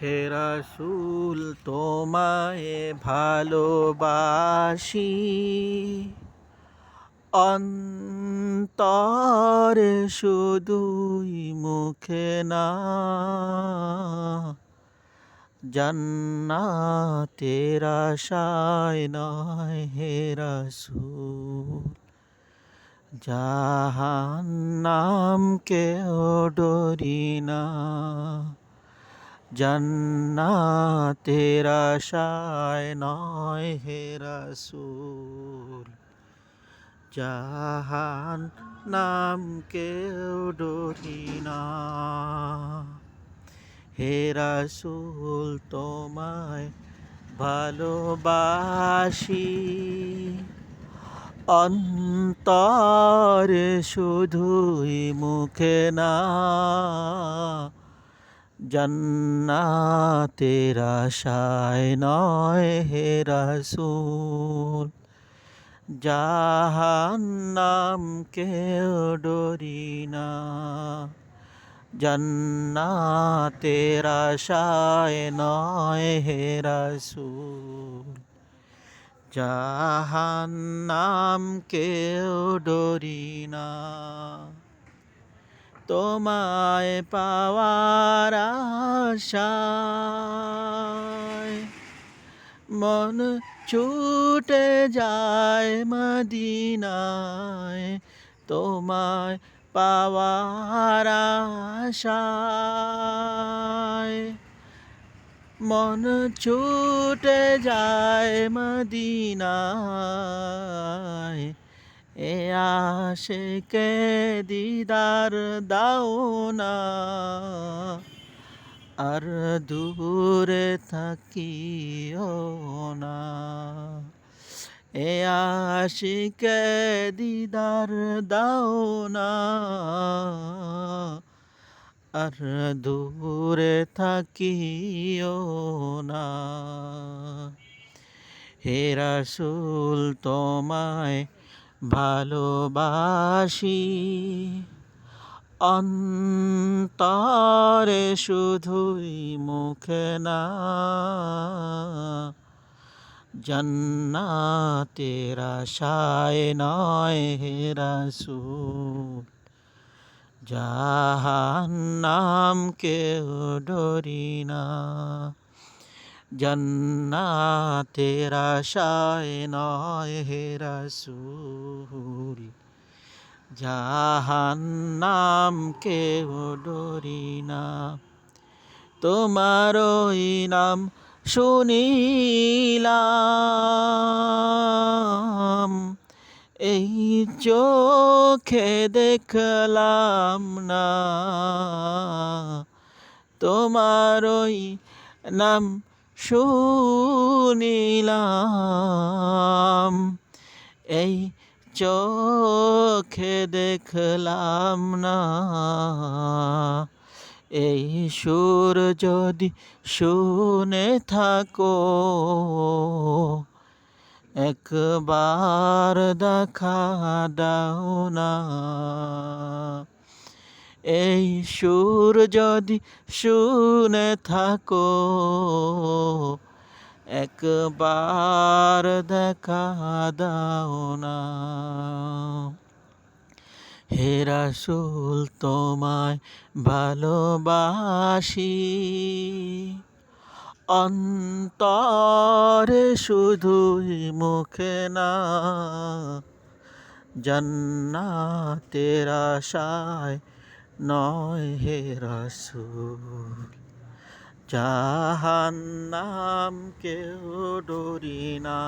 হে রাসূল তোমায় ভালোবাসি অন্তরে শুধুই মুখে না জান্নাতের আশায় নয় হে রাসূল জাহান্নামকেও ডরি না জান্নাতের আশায় নয় হে রাসূল জাহান্নামকেও ডরি না হে রাসূল তোমায় ভালোবাসি অন্তরে শুধুই মুখে না জান্নাতের আশায় নয় হে রাসূল জাহান্নামকেও ডরি না জান্নাতের আশায় নয় হে রাসূল জাহান্নামকেও ডরি না তোমায় পাওয়ার আশায় মন ছুটে যায় মদিনায় তোমায় পাওয়ার আশায় মন ছুটে যায় মদিনায় এ আশিকে দিদার দাও না আর দূরে থাকিও না এ আশিকে দিদার দাও না আর দূরে থাকিও না হে রাসূল তোমায় ভালোবাসি অন্তরে শুধুই মুখে না জান্নাতের আশায় নয় হে রাসূল জাহান্নামকেও ডরি না জান্নাতের আশায় নয় হে রাসূল জাহান্নামকেও ডরি না তোমারই নাম শুনিলাম এই চোখে দেখলাম না তোমারই নাম শুনিলাম এই চোখে দেখলাম না এই সুর যদি শুনে থাকো একবার দেখা দাও না এই সুর যদি শুনে থাকো একবার দেখা দাও না হে রাসূল তোমায় ভালোবাসি অন্তরে শুধুই মুখে না জান্নাতের আশায় নয় হে রাসূল জাহান্নামকেও ডরি না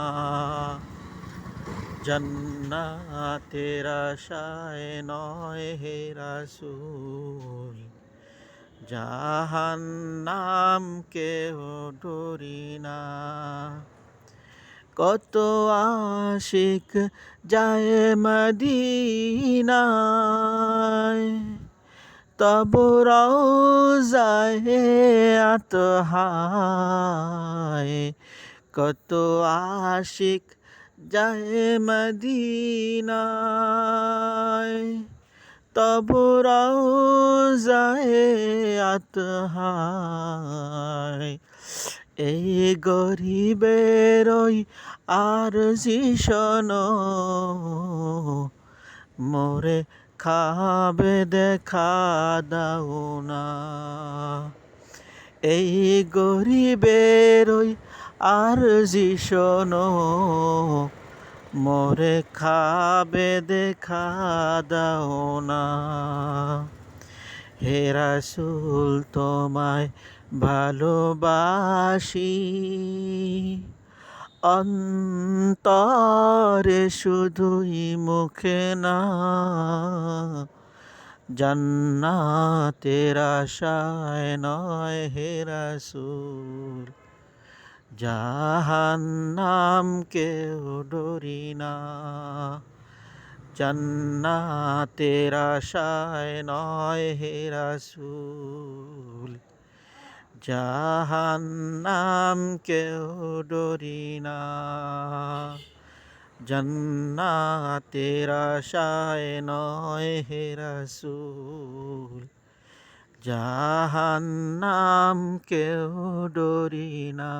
জান্নাতের আশায় নয় হে রাসূল জাহান্নামকেও ডরি না কত আশিক যায় মদিনায় তব রওজায়ে আতহায় কত আশিক যায় মদিনায় তব রওজায়ে আতহায় এই গরিবেরই আরজি শোনো, মোরে খাবে দেখা দাও না। এই গরিবেরই আরজি শোনো, মোরে খাবে দেখা দাও না। হে রাসূল তোমায় ভালোবাসি, অন্তরে শুধুই মুখে না। জান্নাতের আশায় নয় হে রাসূল, জাহান্নাম কেউ ডরি না। জান্নাতের আশায় নয় হে রাসূল, জাহান্নাম কেউ ডরি না। জান্নাতের আশায় নয় হে রাসূল, জাহান্নাম কেউ ডরি না।